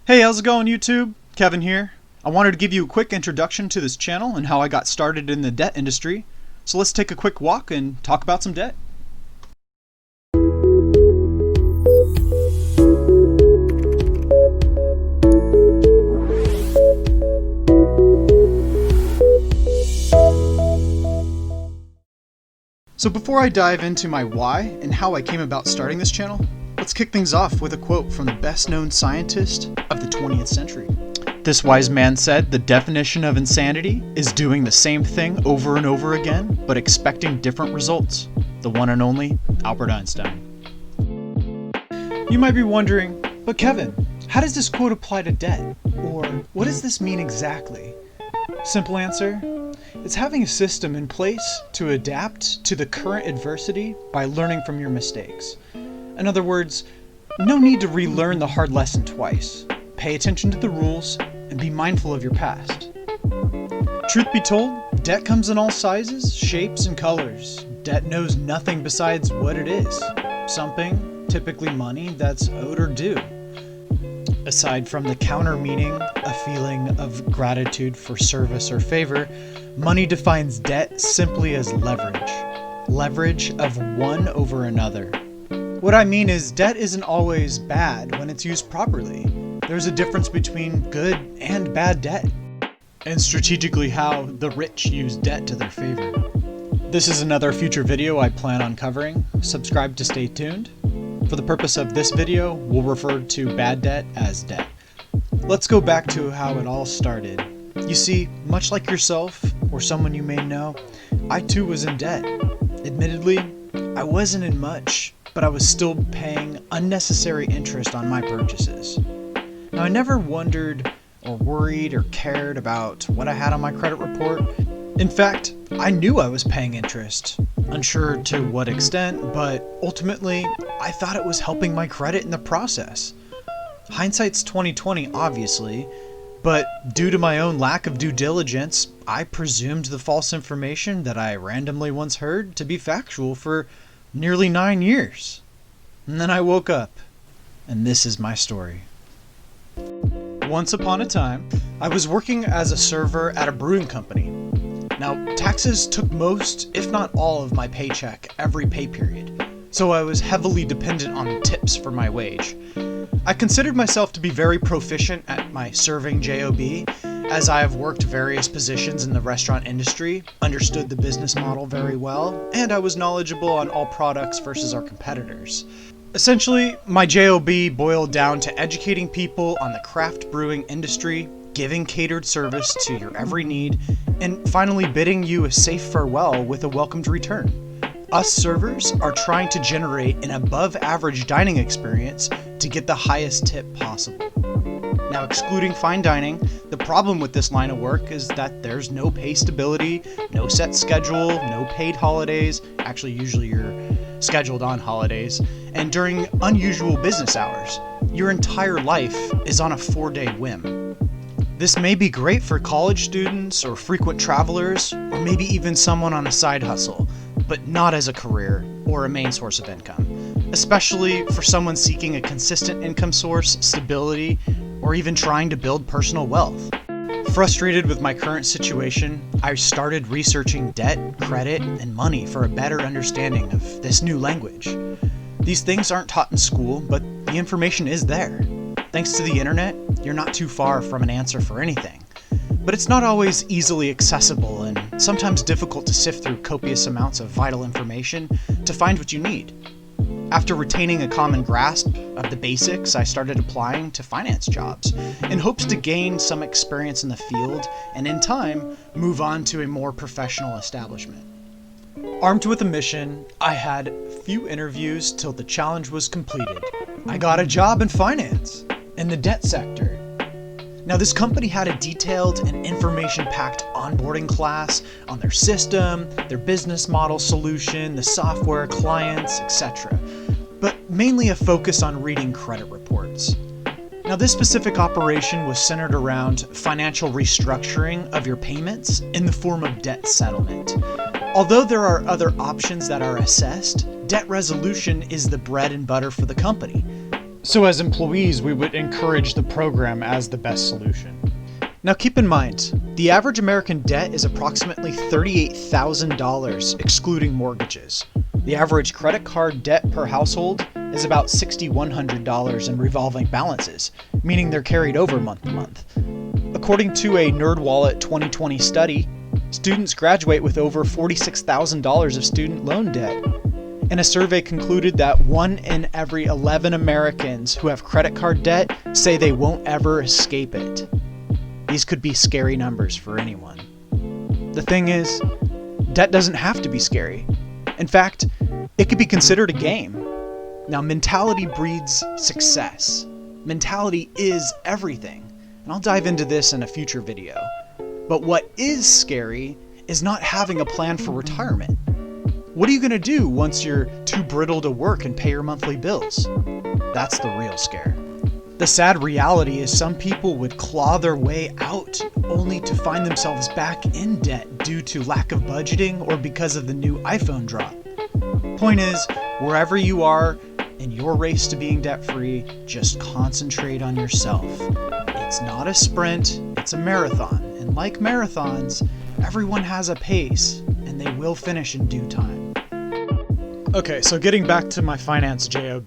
Hey, how's it going, YouTube? Kevin here. I wanted to give you a quick introduction to this channel and how I got started in the debt industry. So let's take a quick walk and talk about some debt. So before I dive into my why and how I came about starting this channel, let's kick things off with a quote from the best-known scientist of the 20th century. This wise man said, "The definition of insanity is doing the same thing over and over again, but expecting different results." The one and only Albert Einstein. You might be wondering, but Kevin, how does this quote apply to debt? Or what does this mean exactly? Simple answer, it's having a system in place to adapt to the current adversity by learning from your mistakes. In other words, no need to relearn the hard lesson twice. Pay attention to the rules and be mindful of your past. Truth be told, debt comes in all sizes, shapes, and colors. Debt knows nothing besides what it is. Something, typically money, that's owed or due. Aside from the counter meaning, a feeling of gratitude for service or favor, money defines debt simply as leverage. Leverage of one over another. What I mean is, debt isn't always bad when it's used properly. There's a difference between good and bad debt, and strategically how the rich use debt to their favor. This is another future video I plan on covering. Subscribe to stay tuned. For the purpose of this video, we'll refer to bad debt as debt. Let's go back to how it all started. You see, much like yourself, or someone you may know, I too was in debt. Admittedly, I wasn't in much, but I was still paying unnecessary interest on my purchases. Now, I never wondered or worried or cared about what I had on my credit report. In fact, I knew I was paying interest, unsure to what extent, but ultimately, I thought it was helping my credit in the process. Hindsight's 20/20, obviously, but due to my own lack of due diligence, I presumed the false information that I randomly once heard to be factual for nearly 9 years. And then I woke up, and this is my story. Once upon a time, I was working as a server at a brewing company. Now, taxes took most, if not all, of my paycheck every pay period, so I was heavily dependent on tips for my wage. I considered myself to be very proficient at my serving job, as I have worked various positions in the restaurant industry, understood the business model very well, and I was knowledgeable on all products versus our competitors. Essentially, my job boiled down to educating people on the craft brewing industry, giving catered service to your every need, and finally bidding you a safe farewell with a welcomed return. Us servers are trying to generate an above-average dining experience to get the highest tip possible. Now, excluding fine dining, the problem with this line of work is that there's no pay stability, no set schedule, no paid holidays. Actually, usually you're scheduled on holidays, and during unusual business hours. Your entire life is on a 4-day whim. This may be great for college students or frequent travelers, or maybe even someone on a side hustle, but not as a career or a main source of income, especially for someone seeking a consistent income source, stability, or even trying to build personal wealth. Frustrated with my current situation, I started researching debt, credit, and money for a better understanding of this new language. These things aren't taught in school, but the information is there. Thanks to the internet, you're not too far from an answer for anything. But it's not always easily accessible and sometimes difficult to sift through copious amounts of vital information to find what you need. After retaining a common grasp of the basics, I started applying to finance jobs in hopes to gain some experience in the field and in time move on to a more professional establishment. Armed with a mission, I had few interviews till the challenge was completed. I got a job in finance, in the debt sector. Now, this company had a detailed and information-packed onboarding class on their system, their business model solution, the software, clients, etc., but mainly a focus on reading credit reports. Now, this specific operation was centered around financial restructuring of your payments in the form of debt settlement. Although there are other options that are assessed, debt resolution is the bread and butter for the company. So as employees, we would encourage the program as the best solution. Now keep in mind, the average American debt is approximately $38,000 excluding mortgages. The average credit card debt per household is about $6,100 in revolving balances, meaning they're carried over month to month. According to a NerdWallet 2020 study, students graduate with over $46,000 of student loan debt. And a survey concluded that 1 in every 11 Americans who have credit card debt say they won't ever escape it. These could be scary numbers for anyone. The thing is, debt doesn't have to be scary. In fact, it could be considered a game. Now, mentality breeds success. Mentality is everything. And I'll dive into this in a future video. But what is scary is not having a plan for retirement. What are you going to do once you're too brittle to work and pay your monthly bills? That's the real scare. The sad reality is some people would claw their way out only to find themselves back in debt due to lack of budgeting or because of the new iPhone drop. Point is, wherever you are in your race to being debt-free, just concentrate on yourself. It's not a sprint, it's a marathon. And like marathons, everyone has a pace and they will finish in due time. Okay, so getting back to my finance job,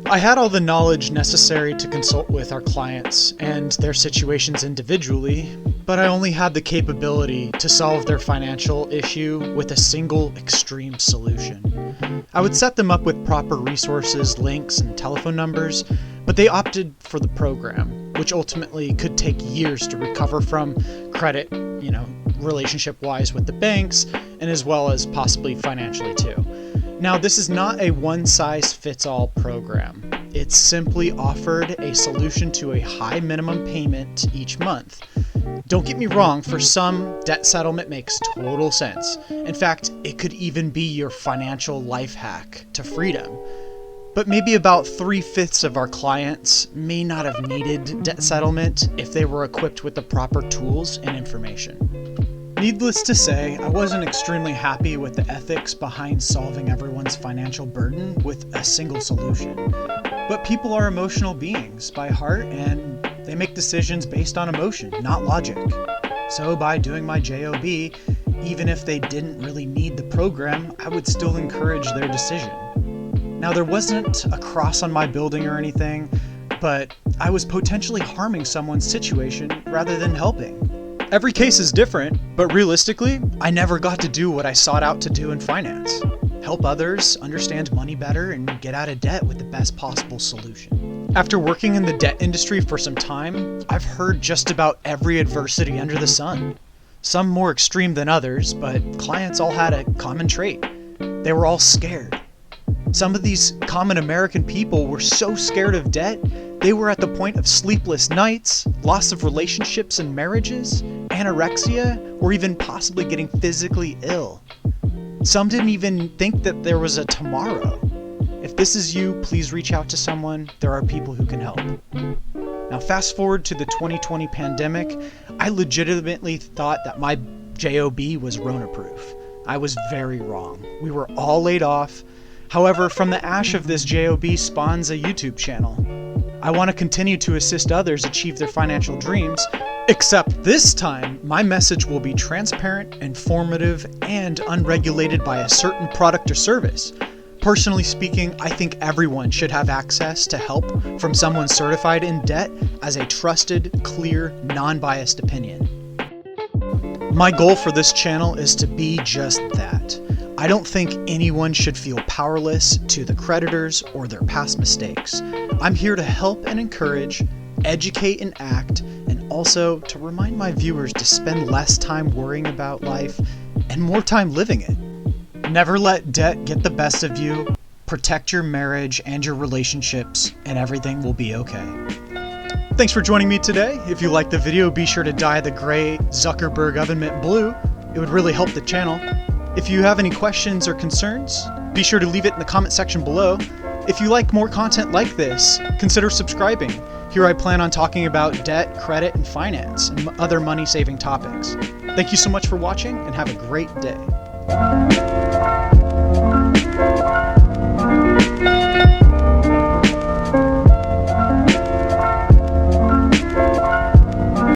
I had all the knowledge necessary to consult with our clients and their situations individually, but I only had the capability to solve their financial issue with a single extreme solution. I would set them up with proper resources, links, and telephone numbers, but they opted for the program, which ultimately could take years to recover from credit, relationship-wise with the banks, and as well as possibly financially too. Now, this is not a one-size-fits-all program. It's simply offered a solution to a high minimum payment each month. Don't get me wrong, for some, debt settlement makes total sense. In fact, it could even be your financial life hack to freedom. But maybe about 3/5 of our clients may not have needed debt settlement if they were equipped with the proper tools and information. Needless to say, I wasn't extremely happy with the ethics behind solving everyone's financial burden with a single solution. But people are emotional beings by heart, and they make decisions based on emotion, not logic. So by doing my job, even if they didn't really need the program, I would still encourage their decision. Now, there wasn't a cross on my building or anything, but I was potentially harming someone's situation rather than helping. Every case is different, but realistically, I never got to do what I sought out to do in finance. Help others understand money better and get out of debt with the best possible solution. After working in the debt industry for some time, I've heard just about every adversity under the sun. Some more extreme than others, but clients all had a common trait. They were all scared. Some of these common American people were so scared of debt, they were at the point of sleepless nights, loss of relationships and marriages, anorexia, or even possibly getting physically ill. Some didn't even think that there was a tomorrow. If this is you, please reach out to someone. There are people who can help. Now, fast forward to the 2020 pandemic, I legitimately thought that my job was Rona-proof. I was very wrong. We were all laid off. However, from the ash of this job spawns a YouTube channel. I want to continue to assist others achieve their financial dreams, except this time, my message will be transparent, informative, and unregulated by a certain product or service. Personally speaking, I think everyone should have access to help from someone certified in debt as a trusted, clear, non-biased opinion. My goal for this channel is to be just that. I don't think anyone should feel powerless to the creditors or their past mistakes. I'm here to help and encourage, educate and act, and also to remind my viewers to spend less time worrying about life and more time living it. Never let debt get the best of you. Protect your marriage and your relationships, and everything will be okay. Thanks for joining me today. If you liked the video, be sure to dye the gray Zuckerberg oven mitt blue. It would really help the channel. If you have any questions or concerns, be sure to leave it in the comment section below. If you like more content like this, consider subscribing. Here I plan on talking about debt, credit, and finance, and other money-saving topics. Thank you so much for watching, and have a great day.